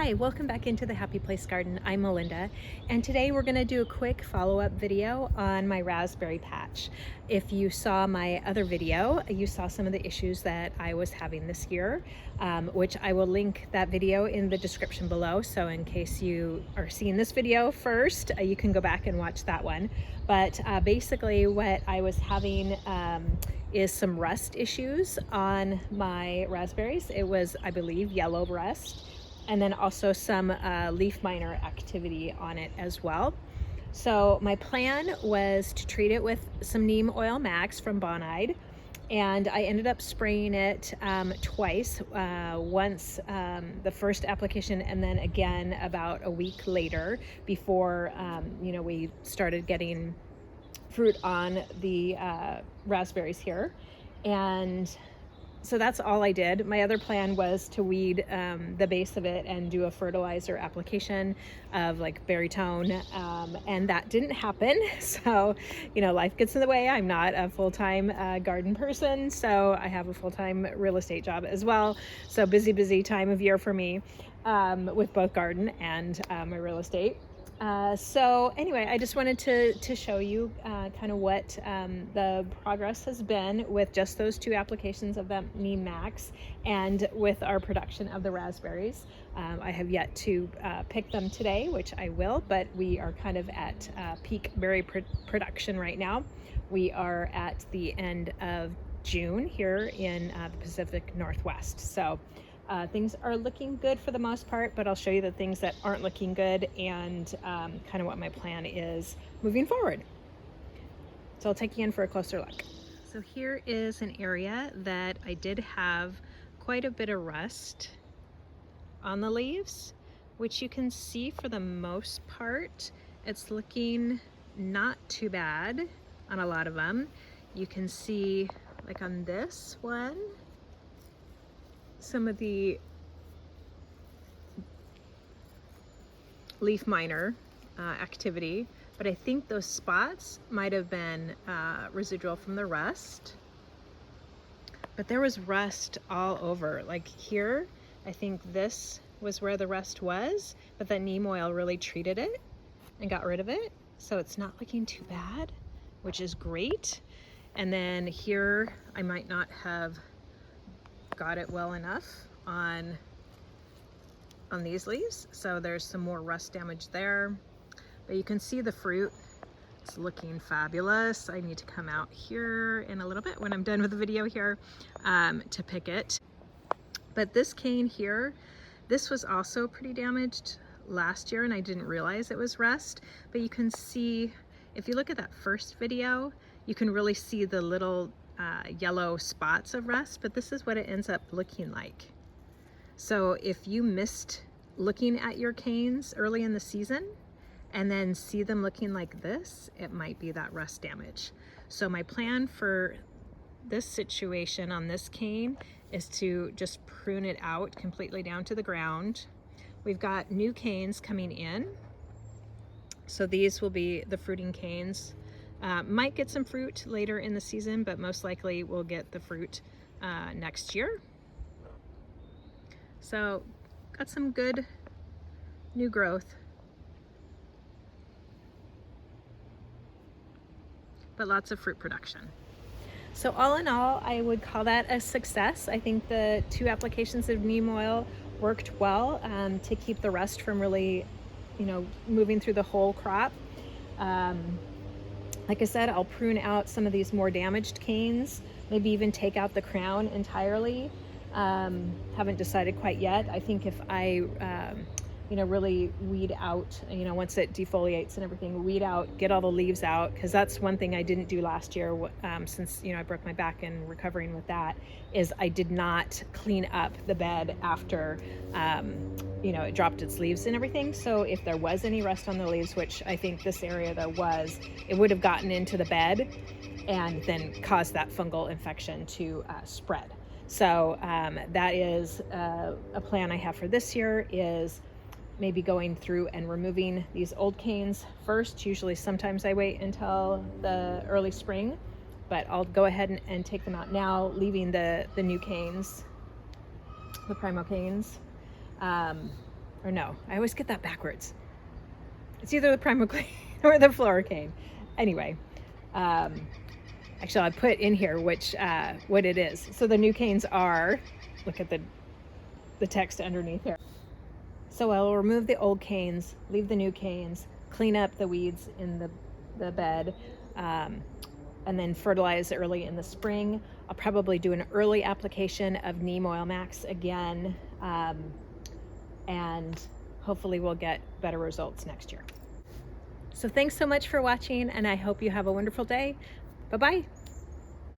Hi, welcome back into the Happy Place Garden. I'm Melinda, and today we're going to do a quick follow-up video on my raspberry patch. If you saw my other video, you saw some of the issues that I was having this year, which I will link that video in the description below. So in case you are seeing this video first, you can go back and watch that one. But basically what I was having is some rust issues on my raspberries. It was, I believe, yellow rust, and then also some leaf miner activity on it as well. So my plan was to treat it with some neem oil max from Bonide, and I ended up spraying it twice, once the first application and then again about a week later before we started getting fruit on the raspberries here. And so that's all I did. My other plan was to weed the base of it and do a fertilizer application of like berry tone, and that didn't happen. So, life gets in the way. I'm not a full-time garden person, so I have a full-time real estate job as well. So busy time of year for me with both garden and my real estate. So anyway, I just wanted to show you kind of what the progress has been with just those two applications of the neem max and with our production of the raspberries. I have yet to pick them today, which I will, but we are kind of at peak berry production right now. We are at the end of June here in the Pacific Northwest. So things are looking good for the most part, but I'll show you the things that aren't looking good and kind of what my plan is moving forward. So I'll take you in for a closer look. So here is an area that I did have quite a bit of rust on the leaves, which you can see for the most part, it's looking not too bad on a lot of them. You can see like on this one, some of the leaf miner activity, but I think those spots might have been residual from the rust. But there was rust all over. Like here, I think this was where the rust was, but the neem oil really treated it and got rid of it. So it's not looking too bad, which is great. And then here, I might not have got it well enough on these leaves, so there's some more rust damage there, but you can see the fruit. It's looking fabulous. I need to come out here in a little bit when I'm done with the video here to pick it. But this cane here, this was also pretty damaged last year and I didn't realize it was rust, but you can see, if you look at that first video, you can really see the little yellow spots of rust, but this is what it ends up looking like. So if you missed looking at your canes early in the season and then see them looking like this, it might be that rust damage. So my plan for this situation on this cane is to just prune it out completely down to the ground. We've got new canes coming in, so these will be the fruiting canes. Might get some fruit later in the season, but most likely we'll get the fruit next year. So got some good new growth, but lots of fruit production. So all in all, I would call that a success. I think the two applications of neem oil worked well to keep the rust from really, moving through the whole crop. Like I said, I'll prune out some of these more damaged canes, maybe even take out the crown entirely. Haven't decided quite yet. I think if I, really weed out, once it defoliates and everything, weed out, get all the leaves out, because that's one thing I didn't do last year since, I broke my back and recovering with that, is I did not clean up the bed after, it dropped its leaves and everything. So if there was any rust on the leaves, which I think this area there was, it would have gotten into the bed and then caused that fungal infection to spread. So that is a plan I have for this year, is maybe going through and removing these old canes first. Usually sometimes I wait until the early spring, but I'll go ahead and take them out now, leaving the new canes, the primo canes. Or no, I always get that backwards. It's either the primocane or the floricane. Anyway, actually I put in here which what it is. So the new canes are, look at the text underneath here. So I'll remove the old canes, leave the new canes, clean up the weeds in the bed, and then fertilize early in the spring. I'll probably do an early application of neem oil max again, and hopefully we'll get better results next year. So thanks so much for watching, and I hope you have a wonderful day. Bye-bye.